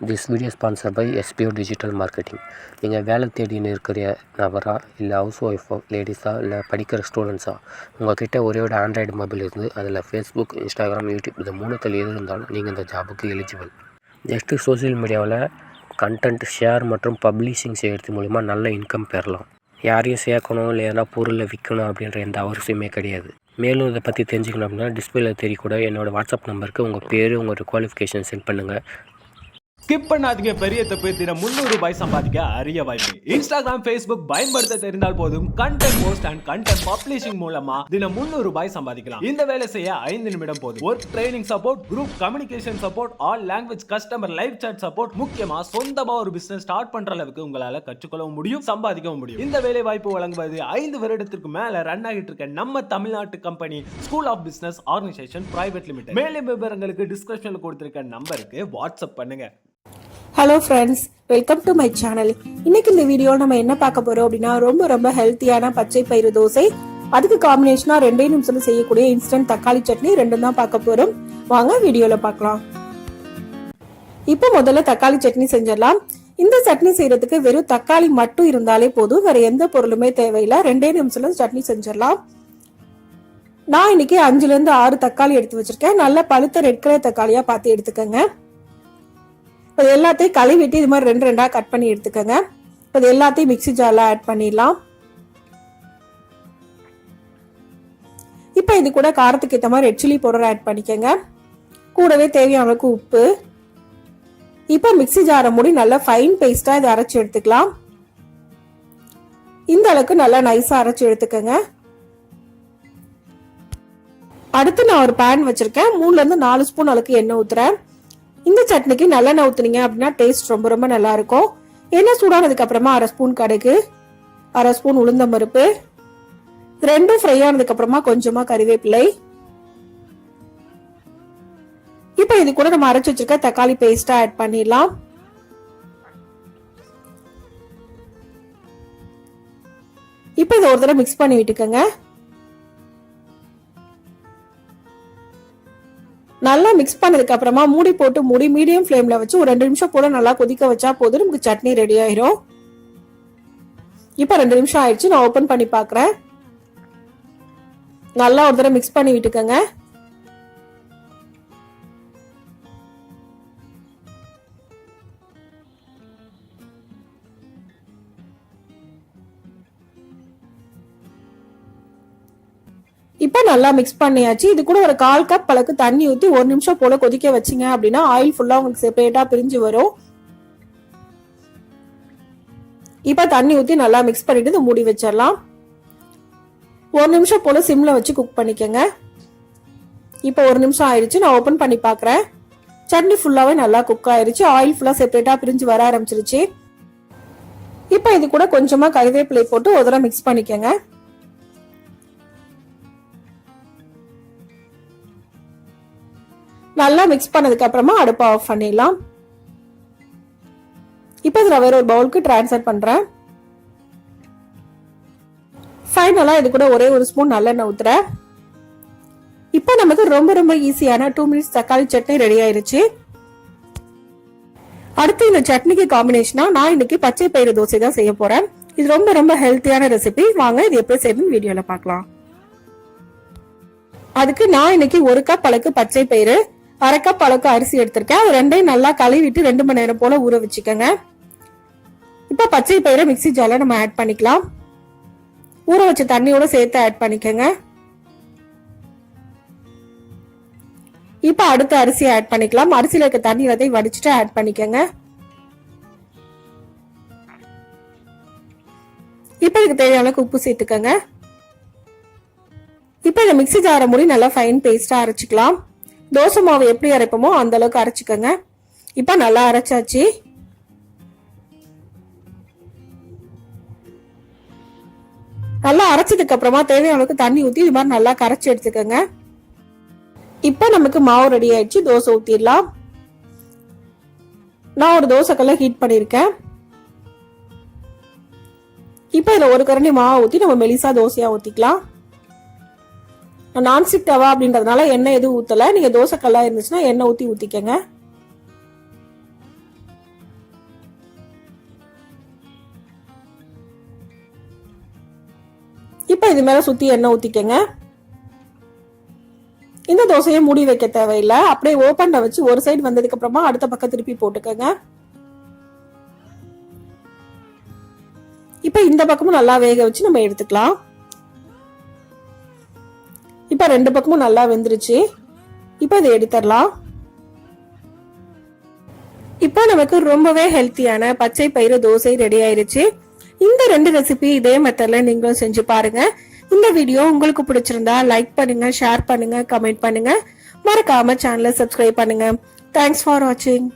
This video sponsor by SPO digital marketing. நீங்கள் வேலை தேடின்னு இருக்கிற நபரா, இல்லை ஹவுஸ் ஒய்ஃபோ, லேடிஸா, இல்லை படிக்கிற ஸ்டூடெண்ட்ஸா, உங்கள்கிட்ட ஒரே ஒரு ஆண்ட்ராய்டு மொபைல் இருந்து அதில் ஃபேஸ்புக், இன்ஸ்டாகிராம், யூடியூப் இது மூணுத்தில் எது இருந்தாலும் நீங்கள் இந்த ஜாபுக்கு எலிஜிபிள். ஜஸ்ட்டு சோசியல் மீடியாவில் கண்டென்ட் ஷேர் மற்றும் பப்ளிஷிங் செய்கிறது மூலிமா நல்ல இன்கம் பெறலாம். யாரையும் சேர்க்கணும் இல்லை எதனா பொருளை விற்கணும் அப்படின்ற எந்த அவசியமே கிடையாது. மேலும் இதை பற்றி தெரிஞ்சுக்கணும் அப்படின்னா டிஸ்பிளேல தெரியக்கூட என்னோடய வாட்ஸ்அப் நம்பருக்கு உங்கள் பேர், உங்களோட குவாலிஃபிகேஷன் சென்ட் பண்ணுங்கள். ஸ்கிப் பண்ணாதீங்க. பெரிய தப்பு. தினம் 300 ரூபாய் சம்பாதிக்க அரிய வாய்ப்பு. இன்ஸ்டாகிராம், ஃபேஸ்புக் பயன்படுத்த தெரிந்தால் போதும். Content post and content publishing மூலமா தினம் 300 ரூபாய் சம்பாதிக்கலாம். இந்த வேலை செய்ய 5 நிமிடம் போதும். Work training support, group communication support, all language customer live chat support, முக்கியமா சொந்தமா ஒரு பிசினஸ் ஸ்டார்ட் பண்ற அளவுக்கு உங்களால கற்றுக்கொள்ளவும் முடியும், சம்பாதிக்கவும் முடியும். இந்த வேலை வாய்ப்பு வழங்குவது 5 வருடத்திற்கு மேல ரன் ஆகிட்டு இருக்க நம்ம தமிழ்நாட்டு company school of business organisation private limited. மேலும் விவரங்களுக்கு டிஸ்கிரிப்ஷன்ல கொடுத்திருக்க நம்பருக்கு வாட்ஸ்அப் பண்ணுங்க. Hello friends, welcome to my channel. இன்னைக்கு இந்த வீடியோ நம்ம என்ன பார்க்க போறோம் அப்படின்னா ரொம்ப ஹெல்த்தியான பச்சை பயிறு தோசை, அதுக்கு காம்பினேஷனா 2 நிமிஷத்துல செய்யக்கூடிய இன்ஸ்டன்ட் தக்காளி சட்னி ரெண்டும் தான் பார்க்க போறோம். வாங்க வீடியோல பார்க்கலாம். இப்போ முதல்ல தக்காளி சட்னி செஞ்சிடலாம். இந்த சட்னி செய்யறதுக்கு வெறும் தக்காளி மட்டும் இருந்தாலே போதும், வேற எந்த பொருளுமே தேவையில்லை. 2 நிமிஷத்துல சட்னி செஞ்சிடலாம். நான் இன்னைக்கு 5ல இருந்து 6 தக்காளி எடுத்து வச்சிருக்கேன். நல்ல பழுத்த ரெட் கலர் தக்காளியா பார்த்து எடுத்துக்கோங்க. இது எல்லாத்தையும் கழுவிட்டு இது மாதிரி 2 கட் பண்ணி எடுத்துக்கோங்க. இது எல்லாத்தையும் மிக்ஸி ஜார்ல ஆட் பண்ணிடலாம். இப்போ இது கூட காரத்துக்கு ஏற்ற மாதிரி ரெட் சில்லி பவுடர் ஆட் பண்ணிக்கோங்க. கூடவே தேவையான அளவுக்கு உப்பு. இப்போ மிக்ஸி ஜாரை மூடி நல்லா ஃபைன் பேஸ்டா இதை அரைச்சி எடுத்துக்கலாம். இந்த அளவுக்கு நல்லா நைஸா அரைச்சி எடுத்துக்கோங்க. அடுத்து நான் ஒரு பேன் வச்சிருக்கேன். 3ல இருந்து 4 ஸ்பூன் அளவுக்கு எண்ணெய் ஊத்துறேன். இந்த சட்னிக்கு நல்லெண்ணெய் ஊத்துனீங்க அப்படின்னா டேஸ்ட் ரொம்ப நல்லா இருக்கும். எண்ணெய் சூடானதுக்கு அப்புறமா 1/2 ஸ்பூன் கடுகு, 1/2 ஸ்பூன் உளுந்தம் பருப்பு, 2 ஃப்ரை ஆனதுக்கு அப்புறமா கொஞ்சமா கறிவேப்பிலை. இப்ப இது கூட நம்ம அரைச்சு வச்சிருக்க தக்காளி பேஸ்டா ஆட் பண்ணிடலாம். இப்ப இதை ஒரு தடவை மிக்ஸ் பண்ணி விட்டுக்கோங்க. நல்லா மிக்ஸ் பண்ணதுக்கு அப்புறமா மூடி போட்டு மீடியம் ஃப்ளேம்ல வச்சு ஒரு 2 நிமிஷம் போல நல்லா கொதிக்க வச்சா போதும், நமக்கு சட்னி ரெடி ஆயிரும். இப்ப 2 நிமிஷம் ஆயிடுச்சு. நான் ஓபன் பண்ணி பாக்குறேன். நல்லா ஒரு தடவை மிக்ஸ் பண்ணி விட்டுக்கோங்க. இப்ப நல்லா மிக்ஸ் பண்ணியாச்சு. இது கூட ஒரு 1/4 கப் அளவுக்கு தண்ணி ஊத்தி 1 நிமிஷம் போல கொதிக்க வச்சிங்க அப்படின்னா ஆயில் ஃபுல்லா உங்களுக்கு செப்பரேட்டா பிரிஞ்சு வரும். இப்ப தண்ணி ஊத்தி நல்லா மிக்ஸ் பண்ணிட்டு மூடி வச்சிடலாம். 1 நிமிஷம் போல சிம்ல வச்சு குக் பண்ணிக்கங்க. இப்ப 1 நிமிஷம் ஆயிடுச்சு. நான் ஓபன் பண்ணி பாக்குறேன். சட்னி ஃபுல்லாவே நல்லா குக் ஆயிருச்சு. ஆயில் ஃபுல்லா செப்பரேட்டா பிரிஞ்சு வர ஆரம்பிச்சிருச்சு. இப்ப இது கூட கொஞ்சமா கறிவேப்பிலை போட்டு ஒரு தடவை மிக்ஸ் பண்ணிக்கங்க. நல்லா மிக்ஸ் பண்ணதுக்கு அப்புறமா அடுப்பை ஆஃப் பண்ணிடலாம். இப்போ இதை வேற ஒரு பவுலுக்கு டிரான்ஸ்ஃபர் பண்றேன். ஃபைனலா இது கூட ஒரே ஒரு ஸ்பூன் நல்லெண்ணெய் ஊத்துறேன். இப்போ நமக்கு ரொம்ப ஈஸியான 2 மினிட்ஸ் தக்காளி சட்னி ரெடி ஆயிருச்சு. அடுத்து இந்த சட்னிக்கு காம்பினேஷனா நான் இன்னைக்கு பச்சை பயிறு தோசை தான் செய்ய போறேன். இது ரொம்ப ஹெல்த்தியான ரெசிபி. வாங்க இது எப்படி செய்யணும் வீடியோல பார்க்கலாம். அதுக்கு நான் இன்னைக்கு 1 கப் அளவுக்கு பச்சை பயிறு, 1/2 கப் அளவுக்கு அரிசி எடுத்திருக்கேன். அது ரெண்டையும் நல்லா கழுவிட்டு 2 மணி நேரம் போல ஊற வச்சுக்கோங்க. இப்ப பச்சை பயிரை மிக்ஸி ஜார்ல நம்ம ஆட் பண்ணிக்கலாம். ஊற வச்ச தண்ணியோட சேர்த்து ஆட் பண்ணிக்கோங்க. இப்ப அடுத்து அரிசி ஆட் பண்ணிக்கலாம். அரிசியில இருக்க தண்ணி எல்லாத்தையும் வடிச்சிட்டு ஆட் பண்ணிக்கோங்க. இப்ப இதுக்கு தேவையான அளவுக்கு உப்பு சேர்த்துக்கோங்க. இப்ப இந்த மிக்ஸி ஜாரை மூடி நல்லா ஃபைன் பேஸ்டா அரைச்சிக்கலாம். தோசை மாவு எப்படி அரைப்போமோ அந்த அளவுக்கு அரைச்சிக்கோங்க. இப்ப நல்லா அரைச்சாச்சு. நல்லா அரைச்சதுக்கு அப்புறமா தேவையான அளவுக்கு தண்ணி ஊத்தி இது மாதிரி நல்லா கரைச்சி எடுத்துக்கோங்க. இப்ப நமக்கு மாவு ரெடி ஆயிடுச்சு. தோசை ஊத்திடலாம். நான் ஒரு தோசைக்கல்ல ஹீட் பண்ணிருக்கேன். இப்ப இதுல ஒரு கரண்டி மாவு ஊத்தி நம்ம மெலிசா தோசையா ஊத்திக்கலாம். நான்ஸ்டிக் தவா அப்படின்றதுனால எண்ணெய் எதுவும் ஊத்தல. நீங்க தோசை கல்லா இருந்துச்சுன்னா எண்ணெய் ஊத்திக்கங்க. இப்போ இது மேல சுத்தி எண்ணெய் ஊத்திக்கங்க. இந்த தோசையை மூடி வைக்க தேவையில்லை, அப்படியே ஓப்பன்ல வச்சு ஒரு சைடு வந்ததுக்கு அப்புறமா அடுத்த பக்கம் திருப்பி போட்டுக்கங்க. இப்ப இந்த பக்கமும் நல்லா வேக வச்சு நம்ம எடுத்துக்கலாம். இப்ப ரெண்டு பக்கமும் நல்லா வெந்துருச்சு. இப்ப இதை எடுத்துடலாம். இப்போ நமக்கு ரொம்பவே ஹெல்த்தியான பச்சை பயிறு தோசை ரெடி ஆயிருச்சு. இந்த 2 ரெசிபி இதே மெத்தட்ல நீங்களும் செஞ்சு பாருங்க. இந்த வீடியோ உங்களுக்கு பிடிச்சிருந்தா லைக் பண்ணுங்க, ஷேர் பண்ணுங்க, கமெண்ட் பண்ணுங்க. மறக்காம சேனலை சப்ஸ்கிரைப் பண்ணுங்க. தேங்க்ஸ் ஃபார் வாட்சிங்.